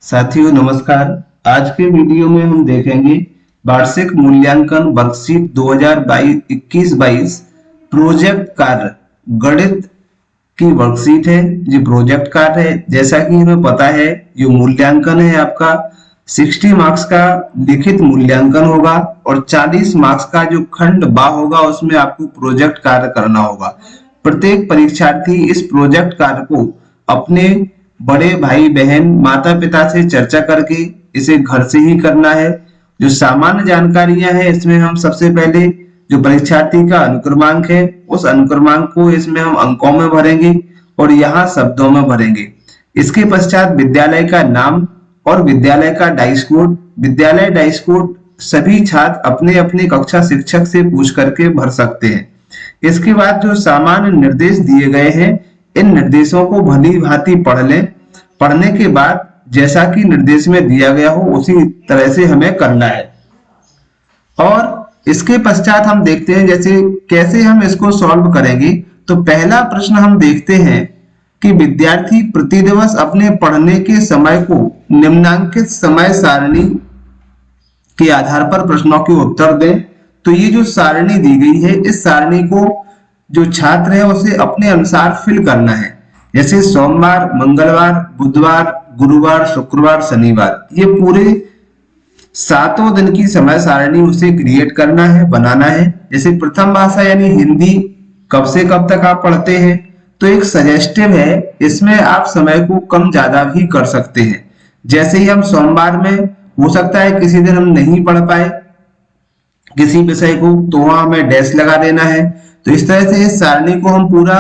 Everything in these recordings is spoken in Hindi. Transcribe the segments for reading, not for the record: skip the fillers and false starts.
साथियों नमस्कार। आज के वीडियो में हम देखेंगे वार्षिक मूल्यांकन वर्कशीट 2021-22 प्रोजेक्ट कार्य गणित की वर्कशीट है। जो प्रोजेक्ट कार्य है, जैसा कि हमें पता है, जो मूल्यांकन है आपका 60 मार्क्स का लिखित मूल्यांकन होगा और 40 मार्क्स का जो खंड बा होगा उसमें आपको प्रोजेक्ट कार्य करना होगा। प्रत्येक परीक्षार्थी इस प्रोजेक्ट कार्य को अपने बड़े भाई बहन माता पिता से चर्चा करके इसे घर से ही करना है। जो सामान्य जानकारियां हैं इसमें हम सबसे पहले जो परीक्षार्थी का अनुक्रमांक है उस अनुक्रमांक को इसमें हम अंकों में भरेंगे और यहाँ शब्दों में भरेंगे। इसके पश्चात विद्यालय का नाम और विद्यालय का डाइस कोड। विद्यालय डाइस कोड सभी छात्र अपने अपने कक्षा शिक्षक से पूछ करके भर सकते हैं। इसके बाद जो सामान्य निर्देश दिए गए हैं इन निर्देशों को भली भांति पढ़ लें। पढ़ने के बाद जैसा कि निर्देश में दिया गया हो उसी तरह से हमें करना है। और इसके पश्चात हम देखते हैं जैसे कैसे हम इसको सॉल्व करेंगे। तो पहला प्रश्न हम देखते हैं कि विद्यार्थी प्रतिदिवस अपने पढ़ने के समय को निम्नांकित समय सारणी के आधार पर प्रश्नों के उत्तर दें। तो ये जो सारणी दी गई है इस सारणी को जो छात्र है उसे अपने अनुसार फिल करना है। जैसे सोमवार, मंगलवार, बुधवार, गुरुवार, शुक्रवार, शनिवार, ये पूरे 7 दिन की समय सारणी उसे क्रिएट करना है, बनाना है। जैसे प्रथम भाषा यानी हिंदी कब से कब तक आप पढ़ते हैं, तो एक सजेस्टिव है, इसमें आप समय को कम ज्यादा भी कर सकते हैं। जैसे ही हम सोमवार में हो सकता है किसी दिन हम नहीं पढ़ पाए किसी विषय को, तो वहां हमें डैश लगा देना है। तो इस तरह से इस सारणी को हम पूरा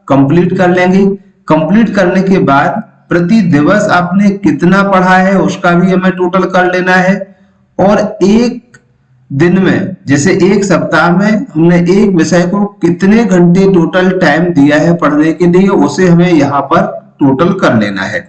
कंप्लीट कर लेंगे। कंप्लीट करने के बाद प्रति दिवस आपने कितना पढ़ा है उसका भी हमें टोटल कर लेना है। और एक दिन में जैसे एक सप्ताह में हमने एक विषय को कितने घंटे टोटल टाइम दिया है पढ़ने के लिए उसे हमें यहाँ पर टोटल कर लेना है।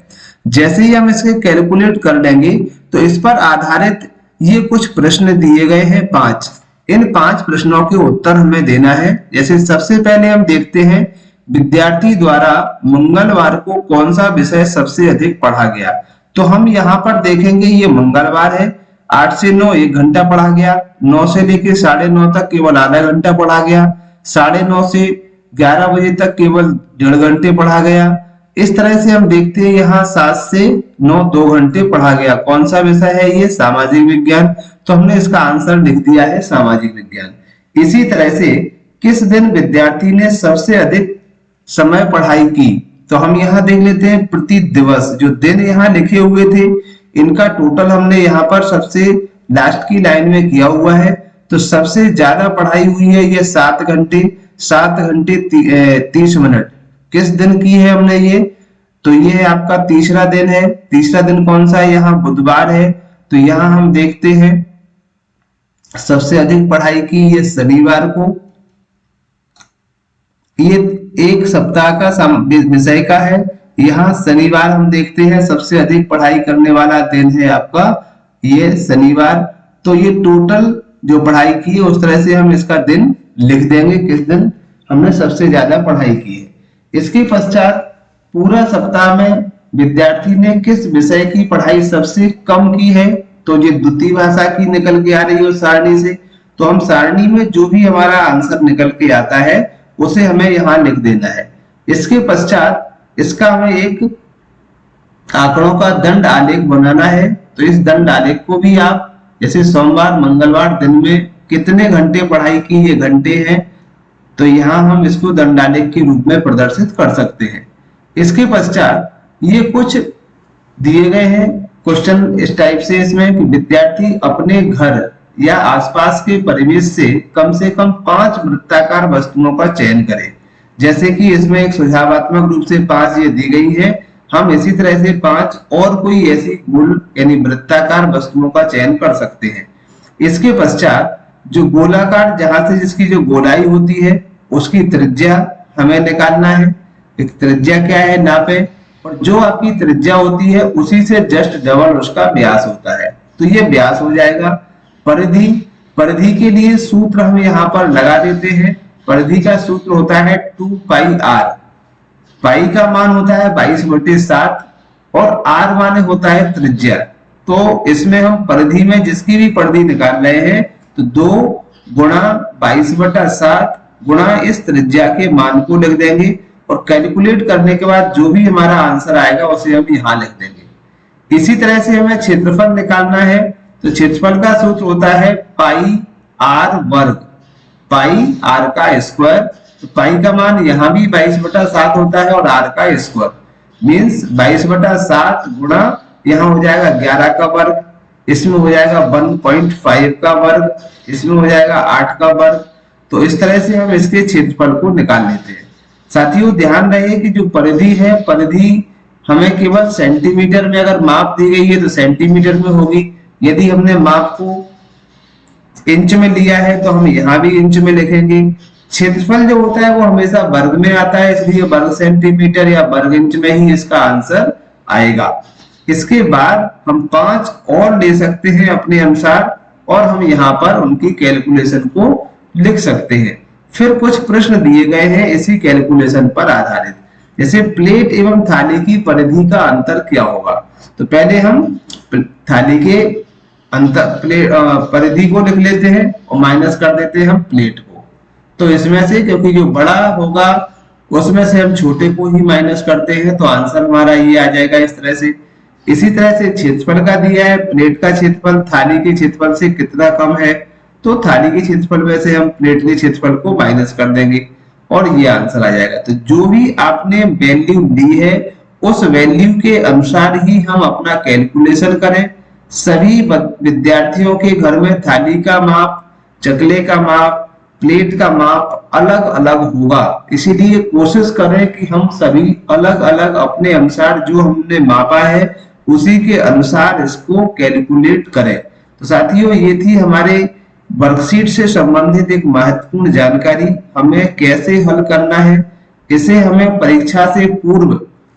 जैसे ही हम इसे कैलकुलेट कर लेंगे तो इस पर आधारित ये कुछ प्रश्न दिए गए हैं 5। इन 5 प्रश्नों के उत्तर हमें देना है। जैसे सबसे पहले हम देखते हैं विद्यार्थी द्वारा मंगलवार को कौन सा विषय सबसे अधिक पढ़ा गया। तो हम यहाँ पर देखेंगे ये मंगलवार है, 8 से 9 1 घंटा पढ़ा गया, 9 से लेकर 9:30 तक केवल आधा घंटा पढ़ा गया, 9:30 से 11 बजे तक केवल 1.5 घंटे पढ़ा गया। इस तरह से हम देखते हैं यहाँ 7 से 9 2 घंटे पढ़ा गया। कौन सा विषय है ये? सामाजिक विज्ञान। तो हमने इसका आंसर लिख दिया है सामाजिक विज्ञान। इसी तरह से किस दिन विद्यार्थी ने सबसे अधिक समय पढ़ाई की, तो हम यहाँ देख लेते हैं प्रति दिवस। जो दिन यहाँ लिखे हुए थे इनका टोटल हमने यहाँ पर सबसे लास्ट की लाइन में किया हुआ है। तो सबसे ज्यादा पढ़ाई हुई है ये 7 घंटे 30 मिनट। किस दिन की है हमने ये? तो ये है आपका तीसरा दिन है। तीसरा दिन कौन सा है? यहाँ बुधवार है। तो यहाँ हम देखते हैं सबसे अधिक पढ़ाई की ये शनिवार को। ये एक सप्ताह का विषय का है। यहाँ शनिवार हम देखते हैं सबसे अधिक पढ़ाई करने वाला दिन है आपका ये शनिवार। तो ये टोटल जो पढ़ाई की है उस तरह से हम इसका दिन लिख देंगे, किस दिन हमने सबसे ज्यादा पढ़ाई की है। इसके पश्चात पूरा सप्ताह में विद्यार्थी ने किस विषय की पढ़ाई सबसे कम की है, तो ये द्वितीय भाषा की निकल के आ रही है उस सारणी से। तो हम सारणी में जो भी हमारा आंसर निकल के आता है उसे हमें यहाँ लिख देना है। इसके पश्चात इसका हमें एक आंकड़ों का दंड आलेख बनाना है। तो इस दंड आलेख को भी आप जैसे सोमवार मंगलवार दिन में कितने घंटे पढ़ाई की, ये घंटे हैं, तो यहाँ हम इसको दंडालेख के रूप में प्रदर्शित कर सकते हैं। इसके पश्चात ये कुछ दिए गए हैं क्वेश्चन इस टाइप से इसमें कि विद्यार्थी अपने घर या आसपास के परिवेश से कम 5 वृत्ताकार वस्तुओं का चयन करे। जैसे कि इसमें एक सुझावात्मक रूप से 5 ये दी गई है, हम इसी तरह से 5 और कोई ऐसी गोल यानी वृत्ताकार वस्तुओं का चयन कर सकते हैं। इसके पश्चात जो गोलाकार जहां से जिसकी जो गोलाई होती है उसकी त्रिज्या हमें निकालना है। एक त्रिज्या क्या है नापे, और जो आपकी त्रिज्या होती है उसी से जस्ट डबल उसका व्यास होता है। तो ये व्यास हो जाएगा। परिधि, परिधि के लिए सूत्र हम यहाँ पर लगा देते हैं। परिधि का सूत्र होता है 2 पाई r। पाई का मान होता है 22/7 और r माने होता है त्रिज्या। तो इसमें हम परिधि में जिसकी भी परिधि निकाल रहे हैं तो 2 गुणा 22/7 गुणा इस त्रिज्या के मान को लिख देंगे और कैलकुलेट करने के बाद जो भी हमारा आंसर आएगा उसे हम यहाँ लिख देंगे। इसी तरह से हमें क्षेत्रफल निकालना है तो क्षेत्रफल का सूत्र होता है पाई आर वर्ग, पाई आर का स्क्वायर। तो पाई का मान यहाँ भी 22/7 होता है और आर का स्क्वायर मीन्स 22/7 गुणा यहाँ हो जाएगा 11 का वर्ग, इसमें हो जाएगा 1.5 का वर्ग, इसमें हो जाएगा 8 का वर्ग। तो इस तरह से हम इसके क्षेत्रफल को निकाल लेते हैं। साथियों ध्यान रहे कि जो परिधि है, परिधि हमें केवल सेंटीमीटर में अगर माप दी गई है तो सेंटीमीटर में होगी। यदि हमने माप को इंच में लिया है तो हम यहाँ भी इंच में लिखेंगे। क्षेत्रफल जो होता है वो हमेशा वर्ग में आता है, इसलिए वर्ग सेंटीमीटर या वर्ग इंच में ही इसका आंसर आएगा। इसके बाद हम 5 और ले सकते हैं अपने अनुसार और हम यहाँ पर उनकी कैलकुलेशन को लिख सकते हैं। फिर कुछ प्रश्न दिए गए हैं इसी कैलकुलेशन पर आधारित, जैसे प्लेट एवं थाली की परिधि का अंतर क्या होगा। तो पहले हम थाली के परिधि को लिख लेते हैं और माइनस कर देते हैं हम प्लेट को। तो इसमें से क्योंकि जो बड़ा होगा उसमें से हम छोटे को ही माइनस करते हैं तो आंसर हमारा ये आ जाएगा इस तरह से। इसी तरह से क्षेत्रफल का दिया है, प्लेट का क्षेत्रफल थाली के क्षेत्रफल से कितना कम है, तो थाली के क्षेत्रफल में से हम प्लेट के क्षेत्रफल को माइनस कर देंगे और ये आंसर आ जाएगा। तो जो भी आपने वैल्यू ली है उस वैल्यू के अनुसार ही हम अपना कैलकुलेशन करें। सभी विद्यार्थियों के घर में थाली का माप, चकले का माप, प्लेट का माप अलग अलग होगा, इसीलिए कोशिश करें कि हम सभी अलग अलग अपने अनुसार जो हमने मापा है उसी के अनुसार इसको कैलकुलेट करें। तो साथियों ये थी हमारे वर्कशीट से संबंधित एक महत्वपूर्ण जानकारी। हमें कैसे हल करना है, इसे हमें परीक्षा से पूर्व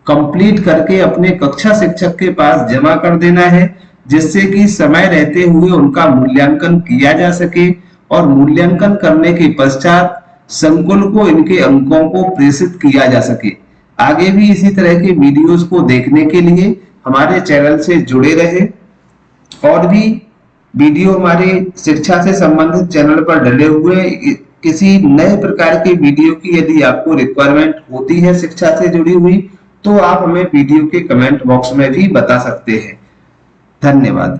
कंप्लीट करके अपने कक्षा शिक्षक के पास जमा कर देना है, जिससे कि समय रहते हुए उनका मूल्यांकन किया जा सके और मूल्यांकन करने के पश्चात संकुल को इनके अंकों को प्रेषित किया जा सके। आगे भी इसी तरह के वीडियोस को देखने के लिए हमारे चैनल से जुड़े रहे। और भी वीडियो हमारे शिक्षा से संबंधित चैनल पर डले हुए, किसी नए प्रकार के वीडियो की यदि आपको रिक्वायरमेंट होती है शिक्षा से जुड़ी हुई तो आप हमें वीडियो के कमेंट बॉक्स में भी बता सकते हैं। धन्यवाद।